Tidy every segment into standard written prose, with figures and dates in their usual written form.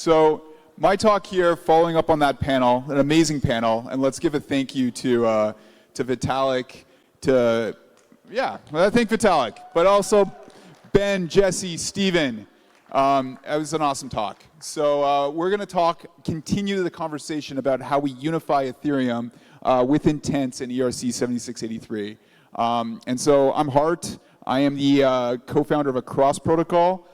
So my talk here, following up on that panel, an amazing panel, and let's give a thank you to Vitalik, I think Vitalik, but also Ben, Jesse, Steven. It was an awesome talk. So we're going to continue the conversation about how we unify Ethereum with intents in ERC-7683. And so I'm Hart. I am the co-founder of Across Protocol.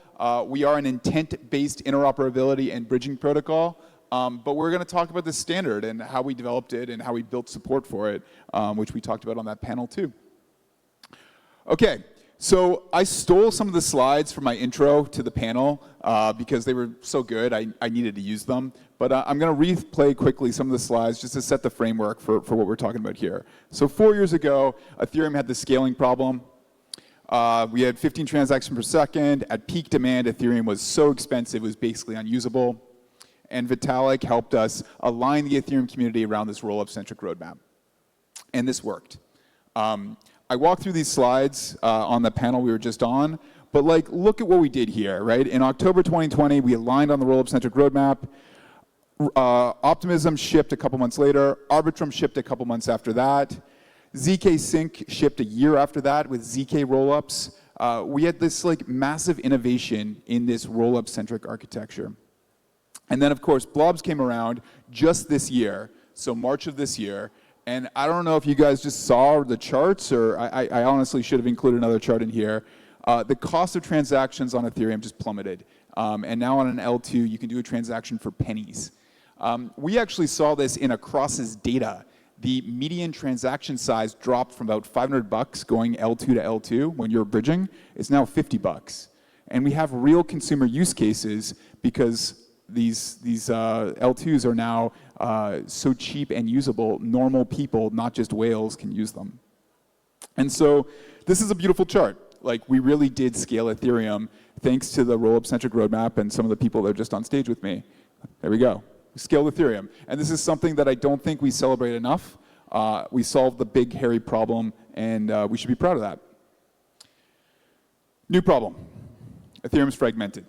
We are an intent-based interoperability and bridging protocol. But we're going to talk about the standard and how we developed it and how we built support for it, which we talked about on that panel too. Okay. So I stole some of the slides from my intro to the panel because they were so good, I needed to use them. But I'm going to replay quickly some of the slides just to set the framework for what we're talking about here. So 4 years ago, Ethereum had the scaling problem. We had 15 transactions per second. At peak demand, Ethereum was so expensive, it was basically unusable. And Vitalik helped us align the Ethereum community around this rollup-centric roadmap. And this worked. I walked through these slides on the panel we were just on, but look at what we did here, right? In October 2020, we aligned on the rollup-centric roadmap. Optimism shipped a couple months later. Arbitrum shipped a couple months after that. ZK Sync shipped a year after that with ZK rollups. We had this massive innovation in this rollup-centric architecture. And then, of course, blobs came around just this year, so March of this year. And I don't know if you guys just saw the charts, or I honestly should have included another chart in here. The cost of transactions on Ethereum just plummeted. And now on an L2, you can do a transaction for pennies. We actually saw this in Across's data. The median transaction size dropped from about $500 going L2 to L2 when you're bridging. It's now $50. And we have real consumer use cases because these L2s are now so cheap and usable, normal people, not just whales, can use them. And so this is a beautiful chart. We really did scale Ethereum thanks to the rollup-centric roadmap and some of the people that are just on stage with me. There we go. We scaled Ethereum. And this is something that I don't think we celebrate enough. We solved the big, hairy problem, and we should be proud of that. New problem. Ethereum's fragmented.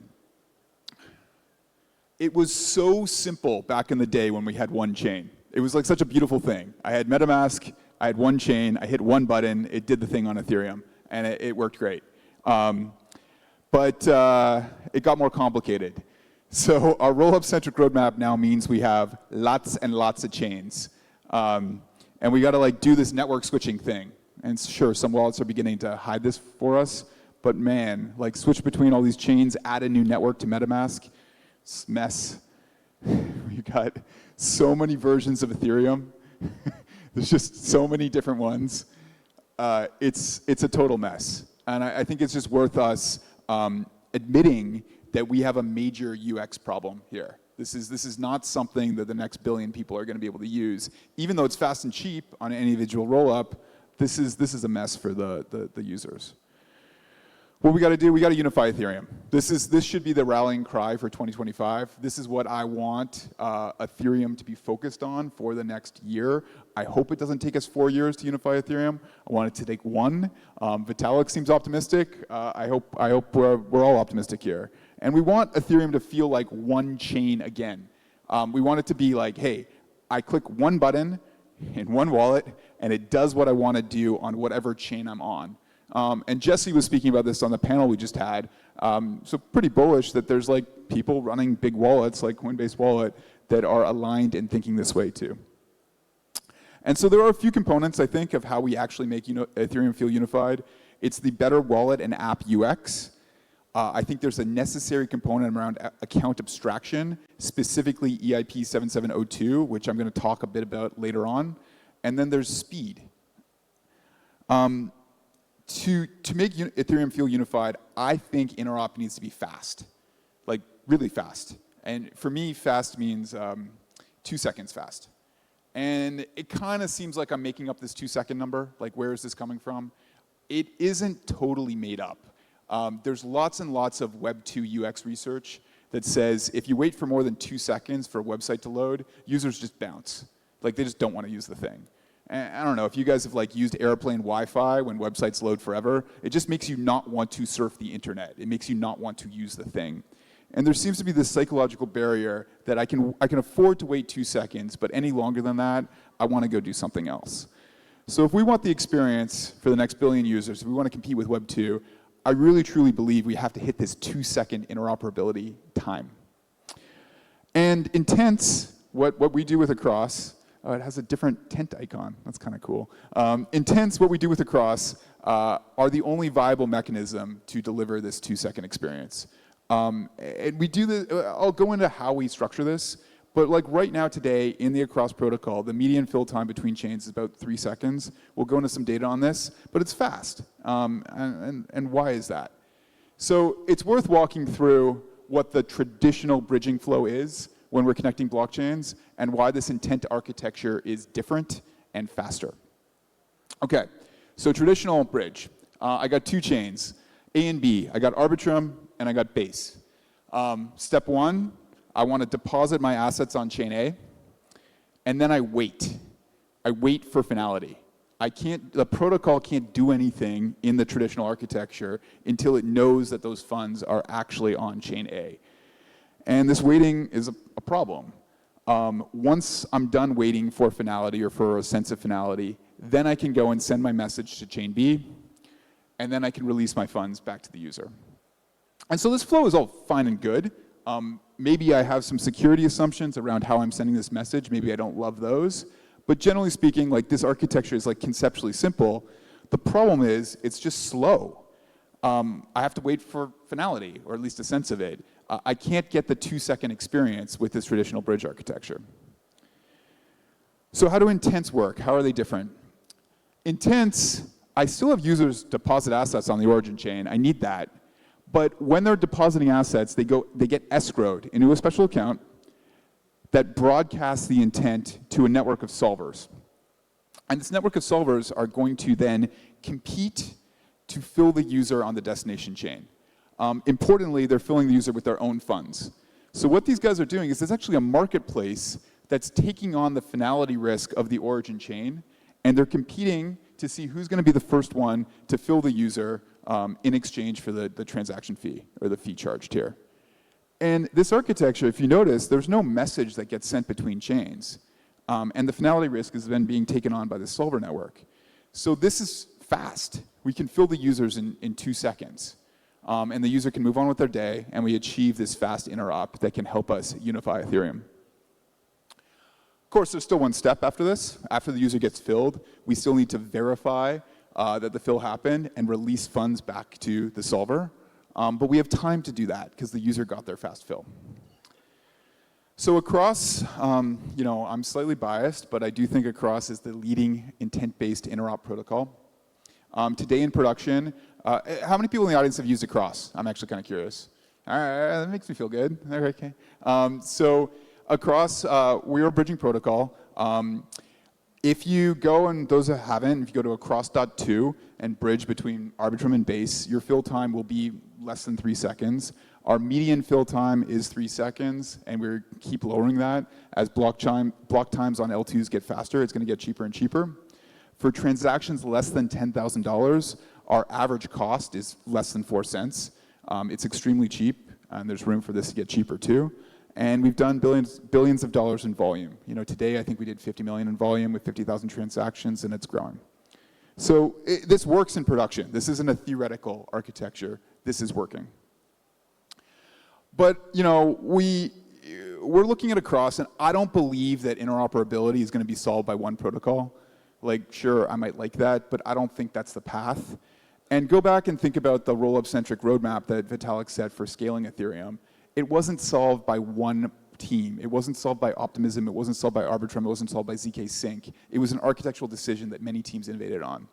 It was so simple back in the day when we had one chain. It was such a beautiful thing. I had MetaMask, I had one chain, I hit one button, it did the thing on Ethereum, and it worked great. But it got more complicated. So our rollup-centric roadmap now means we have lots and lots of chains. And we got to do this network switching thing. And sure, some wallets are beginning to hide this for us, but man, switch between all these chains, add a new network to MetaMask. It's a mess. We've got so many versions of Ethereum. There's just so many different ones. It's a total mess. And I think it's just worth us admitting that we have a major UX problem here. This is not something that the next billion people are going to be able to use. Even though it's fast and cheap on an individual rollup, this is a mess for the users. What we got to do, we got to unify Ethereum. This should be the rallying cry for 2025. This is what I want Ethereum to be focused on for the next year. I hope it doesn't take us 4 years to unify Ethereum. I want it to take 1. Vitalik seems optimistic. I hope we're all optimistic here. And we want Ethereum to feel like one chain again. We want it to be hey, I click one button in one wallet, and it does what I want to do on whatever chain I'm on. And Jesse was speaking about this on the panel we just had. So pretty bullish that there's people running big wallets like Coinbase Wallet that are aligned and thinking this way too. And so there are a few components, I think, of how we actually make Ethereum feel unified. It's the better wallet and app UX. I think there's a necessary component around account abstraction, specifically ERC-7783, which I'm going to talk a bit about later on. And then there's speed. To make Ethereum feel unified, I think interop needs to be fast, really fast. And for me, fast means 2 seconds fast. And it kind of seems like I'm making up this 2-second number. Where is this coming from? It isn't totally made up. There's lots and lots of Web 2 UX research that says if you wait for more than 2 seconds for a website to load, users just bounce. They just don't want to use the thing. And I don't know if you guys have used airplane Wi-Fi when websites load forever. It just makes you not want to surf the internet. It makes you not want to use the thing. And there seems to be this psychological barrier that I can afford to wait 2 seconds, but any longer than that, I want to go do something else. So if we want the experience for the next billion users, if we want to compete with Web 2, I really truly believe we have to hit this 2-second interoperability time. And in tents, what we do with Across, oh, it has a different tent icon. That's kind of cool. In tents, what we do with Across are the only viable mechanism to deliver this 2-second experience. And we do this, I'll go into how we structure this, but like right now today in the Across protocol, the median fill time between chains is about 3 seconds. We'll go into some data on this, but it's fast. And why is that? So it's worth walking through what the traditional bridging flow is when we're connecting blockchains and why this intent architecture is different and faster. Okay, so traditional bridge. I got 2 chains, A and B. I got Arbitrum and I got Base. Step 1, I want to deposit my assets on chain A, and then I wait. I wait for finality. The protocol can't do anything in the traditional architecture until it knows that those funds are actually on chain A. And this waiting is a problem. Once I'm done waiting for finality or for a sense of finality, then I can go and send my message to chain B, and then I can release my funds back to the user. And so this flow is all fine and good. Maybe I have some security assumptions around how I'm sending this message. Maybe I don't love those. But generally speaking, like this architecture is like conceptually simple. The problem is it's just slow. I have to wait for finality, or at least a sense of it. I can't get the 2-second experience with this traditional bridge architecture. So how do intents work? How are they different? Intents, I still have users deposit assets on the origin chain. I need that. But when they're depositing assets, they get escrowed into a special account that broadcasts the intent to a network of solvers. And this network of solvers are going to then compete to fill the user on the destination chain. Importantly, they're filling the user with their own funds. So what these guys are doing is there's actually a marketplace that's taking on the finality risk of the origin chain, and they're competing to see who's going to be the first one to fill the user in exchange for the transaction fee or the fee charged here. And this architecture, if you notice, there's no message that gets sent between chains. And the finality risk is then being taken on by the solver network. So this is fast. We can fill the users in 2 seconds. And the user can move on with their day, and we achieve this fast interop that can help us unify Ethereum. Of course, there's still one step after this. After the user gets filled, we still need to verify that the fill happened and release funds back to the solver. But we have time to do that because the user got their fast fill. So Across, I'm slightly biased, but I do think Across is the leading intent-based interop protocol. Today in production, how many people in the audience have used Across? I'm actually kind of curious. All right, that makes me feel good. Okay. So Across, we're a bridging protocol. If you go, and those that haven't, if you go to across.2 and bridge between Arbitrum and Base, your fill time will be less than 3 seconds. Our median fill time is 3 seconds, and we keep lowering that. As block times on L2s get faster, it's going to get cheaper and cheaper. For transactions less than $10,000, our average cost is less than 4 cents. It's extremely cheap, and there's room for this to get cheaper too. And we've done billions of dollars in volume. Today I think we did 50 million in volume with 50,000 transactions, and it's growing. So this works in production. This isn't a theoretical architecture. This is working. But we're looking at Across, and I don't believe that interoperability is going to be solved by one protocol. Like, sure, I might like that, but I don't think that's the path. And go back and think about the rollup-centric roadmap that Vitalik set for scaling Ethereum. It wasn't solved by one team. It wasn't solved by Optimism. It wasn't solved by Arbitrum. It wasn't solved by ZK Sync. It was an architectural decision that many teams innovated on.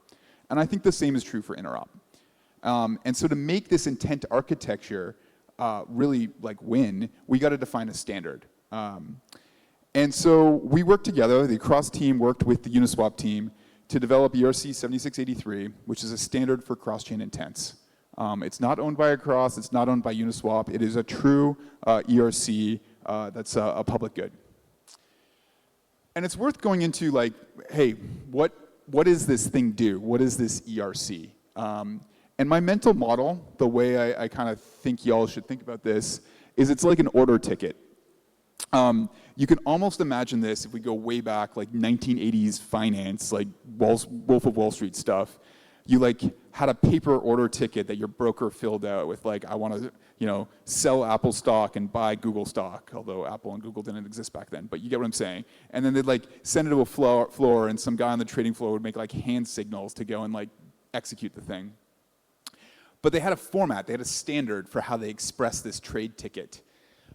And I think the same is true for interop. And so to make this intent architecture really win, we got to define a standard. And so we worked together. The Across team worked with the Uniswap team to develop ERC-7683, which is a standard for cross-chain intents. It's not owned by Across. It's not owned by Uniswap. It is a true ERC that's a public good. And it's worth going into hey, what does this thing do? What is this ERC? And my mental model, the way I kind of think y'all should think about this, is it's like an order ticket. You can almost imagine this if we go way back, like 1980s finance, like Wolf of Wall Street stuff. You like had a paper order ticket that your broker filled out with like, I want to, sell Apple stock and buy Google stock, although Apple and Google didn't exist back then, but you get what I'm saying. And then they'd like send it to a floor and some guy on the trading floor would make like hand signals to go and like execute the thing. But they had a format, they had a standard for how they express this trade ticket.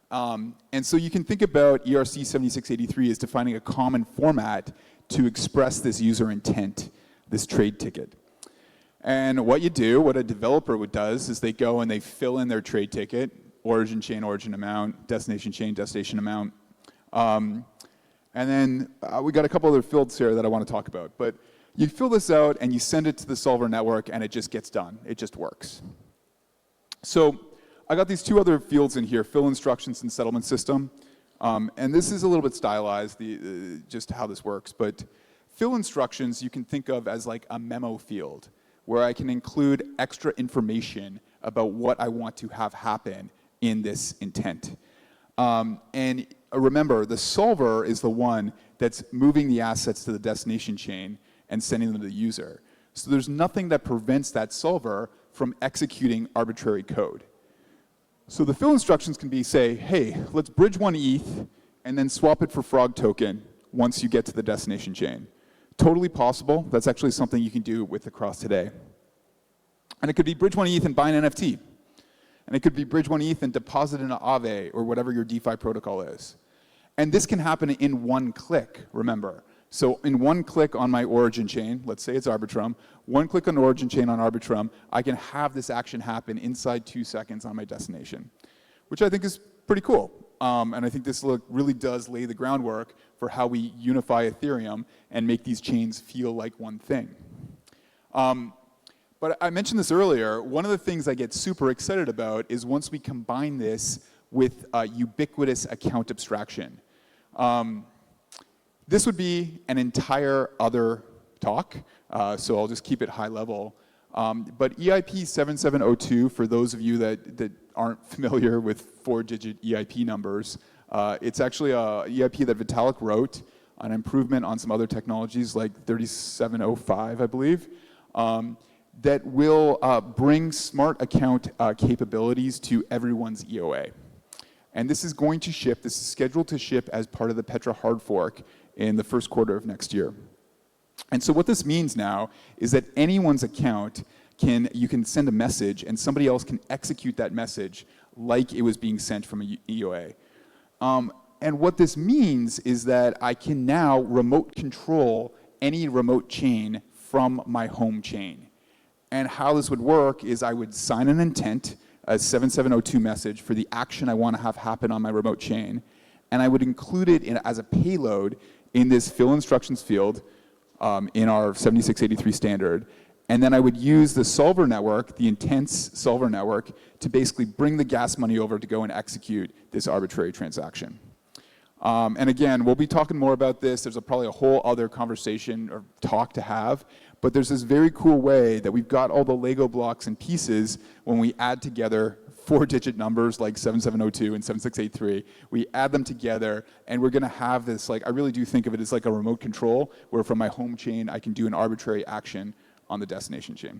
And so you can think about ERC-7683 as defining a common format to express this user intent, this trade ticket. And what a developer does is they go and they fill in their trade ticket, origin chain, origin amount, destination chain, destination amount. And then we got a couple other fields here that I want to talk about. But you fill this out and you send it to the solver network and it just gets done. It just works. So I got these two other fields in here, fill instructions and settlement system. And this is a little bit stylized, just how this works. But fill instructions you can think of as like a memo field, where I can include extra information about what I want to have happen in this intent. And remember, the solver is the one that's moving the assets to the destination chain and sending them to the user. So there's nothing that prevents that solver from executing arbitrary code. So the fill instructions can be, say, hey, let's bridge 1 ETH and then swap it for Frog token once you get to the destination chain. Totally possible. That's actually something you can do with the cross today. And it could be bridge 1 ETH and buy an NFT. And it could be bridge 1 ETH and deposit in an Aave or whatever your DeFi protocol is. And this can happen in one click, remember. So in one click on my origin chain, let's say it's Arbitrum, one click on origin chain on Arbitrum, I can have this action happen inside 2 seconds on my destination, which I think is pretty cool. And I think this really does lay the groundwork for how we unify Ethereum and make these chains feel like one thing. But I mentioned this earlier, one of the things I get super excited about is once we combine this with ubiquitous account abstraction. This would be an entire other talk, so I'll just keep it high level. But EIP-7702, for those of you that aren't familiar with 4-digit EIP numbers, it's actually a EIP that Vitalik wrote, an improvement on some other technologies like 3705, I believe, that will bring smart account capabilities to everyone's EOA. And this is going to ship, this is scheduled to ship as part of the Petra hard fork in the first quarter of next year. And so what this means now is that anyone's account you can send a message and somebody else can execute that message like it was being sent from a EOA. And what this means is that I can now remote control any remote chain from my home chain. And how this would work is I would sign an intent, a 7702 message for the action I want to have happen on my remote chain, and I would include it as a payload in this fill instructions field in our 7683 standard. And then I would use the solver network, the intents solver network, to basically bring the gas money over to go and execute this arbitrary transaction. And again, we'll be talking more about this. There's probably a whole other conversation or talk to have. But there's this very cool way that we've got all the Lego blocks and pieces when we add together 4-digit numbers like 7702 and 7683. We add them together, and we're going to have this, like, I really do think of it as like a remote control, where from my home chain, I can do an arbitrary action on the destination chain.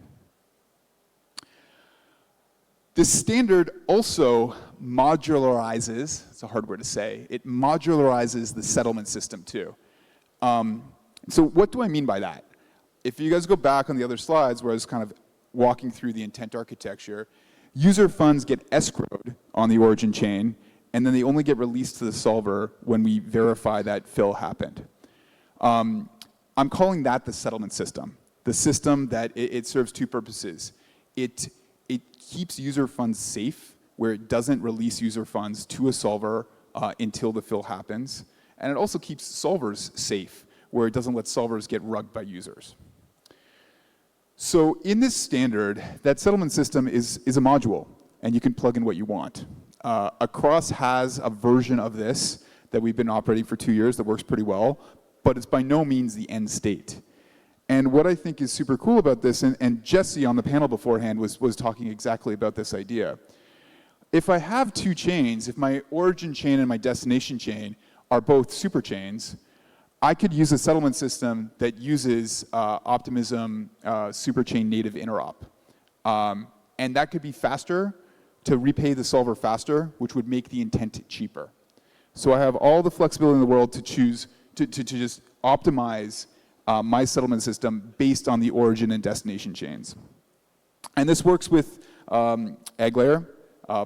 This standard also modularizes, it's a hard word to say, it modularizes the settlement system too. So what do I mean by that? If you guys go back on the other slides where I was kind of walking through the intent architecture, user funds get escrowed on the origin chain, and then they only get released to the solver when we verify that fill happened. I'm calling that the settlement system. The system that it serves two purposes. It keeps user funds safe, where it doesn't release user funds to a solver until the fill happens. And it also keeps solvers safe, where it doesn't let solvers get rugged by users. So in this standard, that settlement system is a module, and you can plug in what you want. Across has a version of this that we've been operating for 2 years that works pretty well, but it's by no means the end state. And what I think is super cool about this, and Jesse on the panel beforehand was talking exactly about this idea. If I have two chains, if my origin chain and my destination chain are both superchains, I could use a settlement system that uses Optimism superchain native interop. And that could be faster to repay the solver faster, which would make the intent cheaper. So I have all the flexibility in the world to choose to just optimize my settlement system based on the origin and destination chains. And this works with egg layer,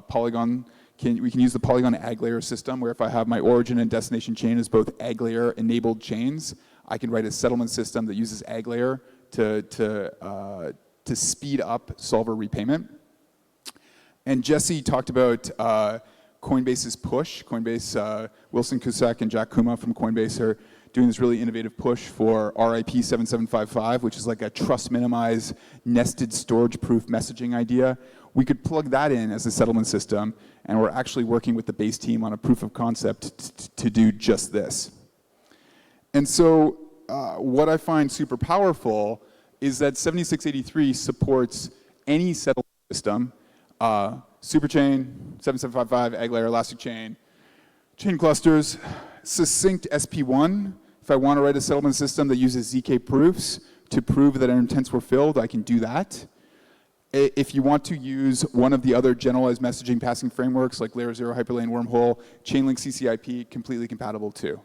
Polygon. We can use the Polygon egg layer system, where if I have my origin and destination chain as both egg layer enabled chains, I can write a settlement system that uses egg layer to speed up solver repayment. And Jesse talked about Coinbase's push. Coinbase, Wilson Cusack and Jack Kuma from Coinbase are doing this really innovative push for RIP-7755, which is like a trust minimize nested storage proof messaging idea. We could plug that in as a settlement system, and we're actually working with the Base team on a proof of concept to do just this. And so what I find super powerful is that 7683 supports any settlement system, Superchain, 7755, egg layer, elastic chain clusters, succinct SP1. If I want to write a settlement system that uses ZK proofs to prove that our intents were filled, I can do that. If you want to use one of the other generalized messaging passing frameworks like Layer 0, Hyperlane, Wormhole, Chainlink CCIP, completely compatible too.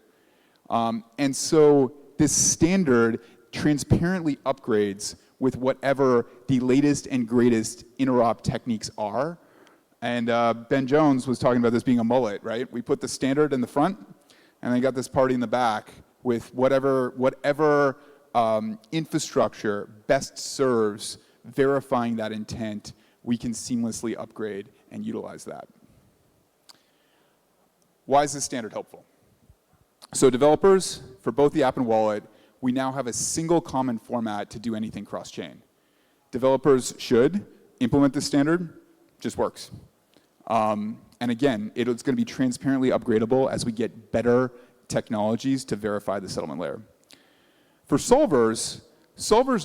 And so this standard transparently upgrades with whatever the latest and greatest interop techniques are. And Ben Jones was talking about this being a mullet, right? We put the standard in the front, and then got this party in the back with whatever infrastructure best serves verifying that intent. We can seamlessly upgrade and utilize that. Why is this standard helpful? So developers, for both the app and wallet, we now have a single common format to do anything cross-chain. Developers should implement this standard, just works. And again, it's going to be transparently upgradable as we get better technologies to verify the settlement layer. For solvers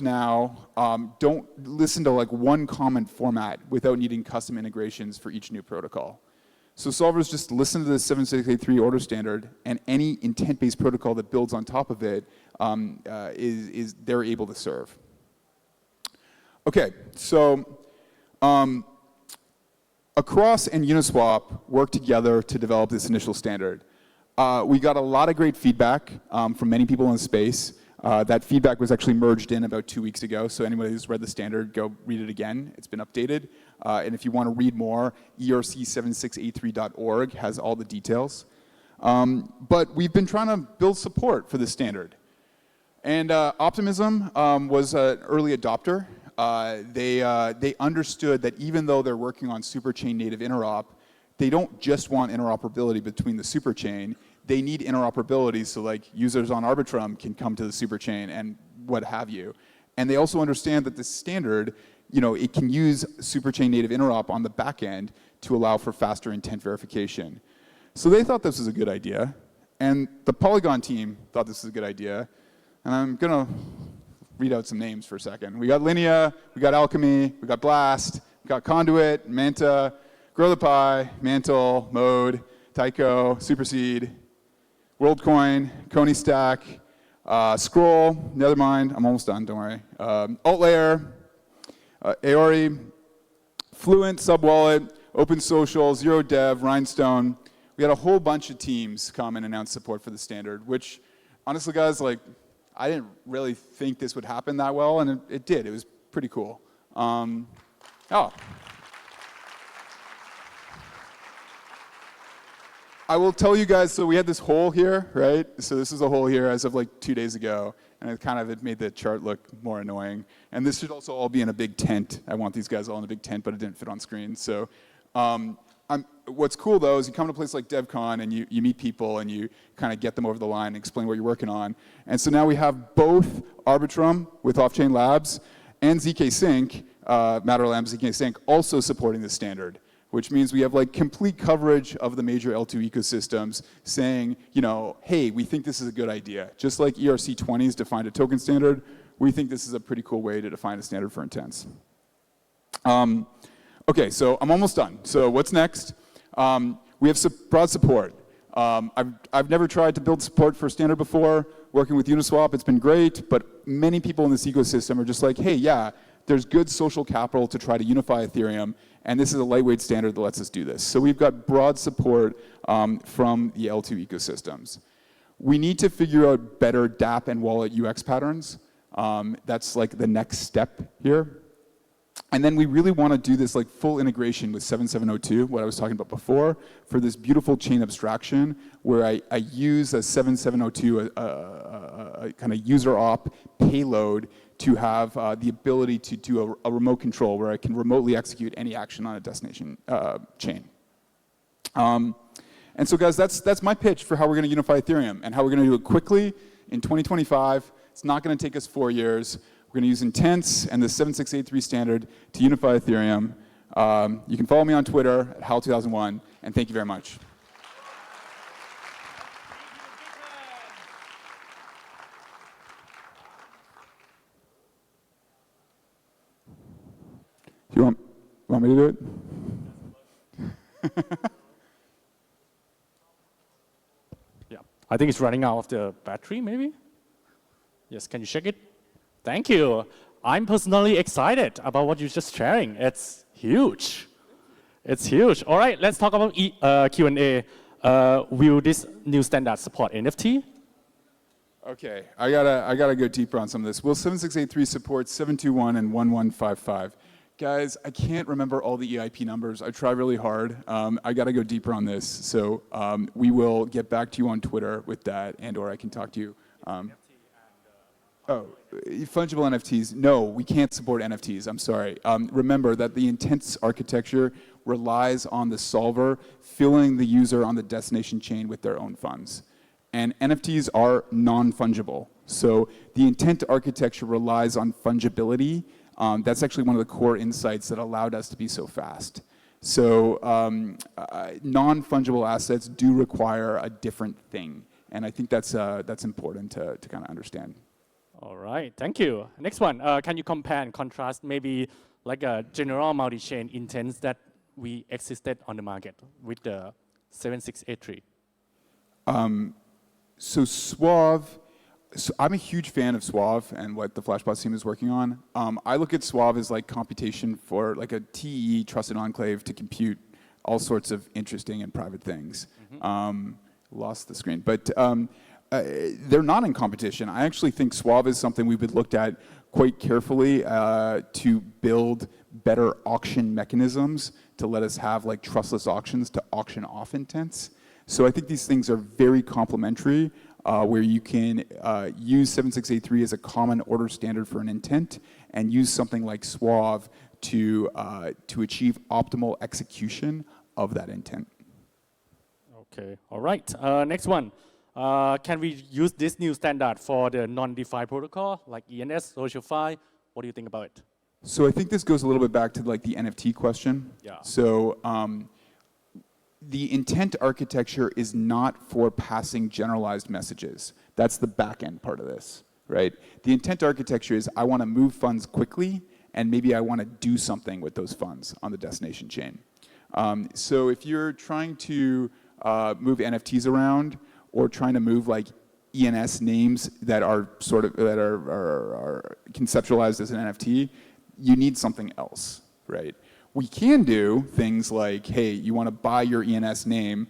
now don't listen to like one common format without needing custom integrations for each new protocol. So solvers just listen to the 7683 order standard, and any intent-based protocol that builds on top of it they're able to serve. Okay, so Across and Uniswap worked together to develop this initial standard. We got a lot of great feedback from many people in the space. That feedback was actually merged in about 2 weeks ago, so anybody who's read the standard, go read it again. It's been updated. And if you want to read more, ERC-7683.org has all the details. But we've been trying to build support for this standard. And Optimism was an early adopter. They understood that even though they're working on superchain native interop, they don't just want interoperability between the superchain. They need interoperability so like users on Arbitrum can come to the superchain and what have you. And they also understand that this standard, it can use superchain native interop on the back end to allow for faster intent verification. So they thought this was a good idea. And the Polygon team thought this was a good idea. And I'm going to read out some names for a second. We got Linea, we got Alchemy, we got Blast, we got Conduit, Manta, Grow the Pie, Mantle, Mode, Tycho, Superseed, WorldCoin, Coney Stack, Scroll, Nethermind, I'm almost done, don't worry. AltLayer, Aori, Fluent, Subwallet, Open Social, Zero Dev, Rhinestone. We had a whole bunch of teams come and announce support for the standard, which honestly, guys, I didn't really think this would happen that well, and it did. It was pretty cool. I will tell you guys, so we had this hole here, right? So this is a hole here as of 2 days ago, and it made the chart look more annoying. And this should also all be in a big tent. I want these guys all in a big tent, but it didn't fit on screen. So what's cool, though, is you come to a place like Devcon, and you meet people, and you kind of get them over the line and explain what you're working on. And so now we have both Arbitrum with Off-Chain Labs and ZK Sync, Matterlab ZK Sync, also supporting this standard, which means we have complete coverage of the major L2 ecosystems saying, hey, we think this is a good idea. Just like ERC-20's defined a token standard, we think this is a pretty cool way to define a standard for intents. Okay, so I'm almost done. So what's next? We have broad support. I've never tried to build support for standard before. Working with Uniswap, it's been great, but many people in this ecosystem are just like, hey, yeah, there's good social capital to try to unify Ethereum, and this is a lightweight standard that lets us do this. So we've got broad support from the L2 ecosystems. We need to figure out better dApp and wallet UX patterns. That's like the next step here. And then we really want to do this like full integration with 7702, what I was talking about before, for this beautiful chain abstraction where I use a 7702, a kind of user op payload to have the ability to do a remote control where I can remotely execute any action on a destination chain. And so guys, that's my pitch for how we're going to unify Ethereum and how we're going to do it quickly in 2025. It's not going to take us 4 years. We're going to use intents and the 7683 standard to unify Ethereum. You can follow me on Twitter at Hal2001, and thank you very much. You want me to do it? Yeah, I think it's running out of the battery, maybe? Yes, can you check it? Thank you. I'm personally excited about what you're just sharing. It's huge. It's huge. All right, let's talk about Q&A. Will this new standard support NFT? Okay, I gotta go deeper on some of this. Will 7683 support 721 and 1155? Guys, I can't remember all the EIP numbers. I try really hard. I gotta go deeper on this. So we will get back to you on Twitter with that, and/or I can talk to you. Fungible NFTs. No, we can't support NFTs. I'm sorry. Remember that the intents architecture relies on the solver filling the user on the destination chain with their own funds. And NFTs are non-fungible. So the intent architecture relies on fungibility. That's actually one of the core insights that allowed us to be so fast. So non-fungible assets do require a different thing. And I think that's important to kind of understand. All right, thank you. Next one, can you compare and contrast maybe like a general multi-chain intents that we existed on the market with the 7683? So Suave, I'm a huge fan of Suave and what the Flashbots team is working on. I look at Suave as like computation for like a TE, trusted enclave, to compute all sorts of interesting and private things. Mm-hmm. Lost the screen, but they're not in competition. I actually think Suave is something we've looked at quite carefully to build better auction mechanisms to let us have like trustless auctions to auction off intents. So I think these things are very complementary, where you can use 7683 as a common order standard for an intent and use something like Suave to achieve optimal execution of that intent. Okay, all right. Next one. Can we use this new standard for the non-DeFi protocol like ENS, SocialFi? What do you think about it? So I think this goes a little bit back to like the NFT question. Yeah. So the intent architecture is not for passing generalized messages. That's the back end part of this, right? The intent architecture is I want to move funds quickly, and maybe I want to do something with those funds on the destination chain. So if you're trying to move NFTs around, or trying to move like ENS names that are sort of are conceptualized as an NFT, you need something else, right? We can do things like, hey, you want to buy your ENS name,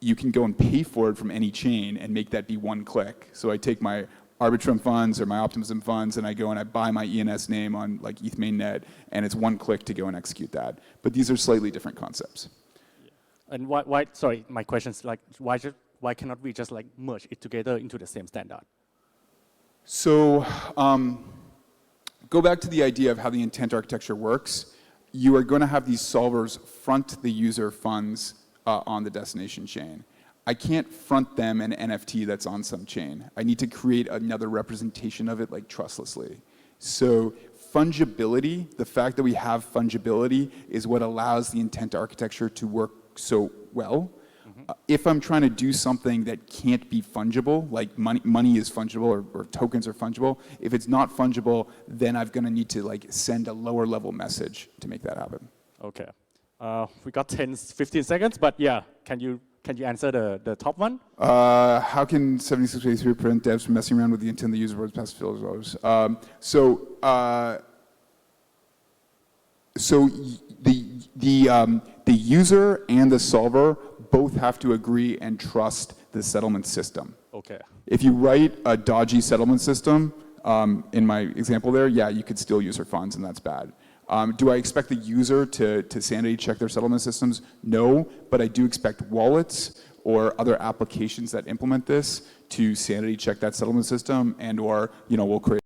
you can go and pay for it from any chain and make that be one click. So I take my Arbitrum funds or my Optimism funds and I go and I buy my ENS name on like ETH mainnet, and it's one click to go and execute that. But these are slightly different concepts. And why sorry, my question is like, why cannot we just like merge it together into the same standard? So go back to the idea of how the intent architecture works. You are going to have these solvers front the user funds on the destination chain. I can't front them an NFT that's on some chain. I need to create another representation of it like trustlessly. So fungibility, the fact that we have fungibility is what allows the intent architecture to work so well. If I'm trying to do something that can't be fungible, like money is fungible or tokens are fungible, if it's not fungible, then I'm going to need to like send a lower level message to make that happen. Okay. We got 15 seconds, but yeah, can you answer the top one? How can 7683 prevent devs from messing around with the intent of the user boards past filters? So the user and the solver both have to agree and trust the settlement system. Okay. If you write a dodgy settlement system, in my example there, yeah, you could steal user funds and that's bad. Do I expect the user to sanity check their settlement systems? No, but I do expect wallets or other applications that implement this to sanity check that settlement system and or, we'll create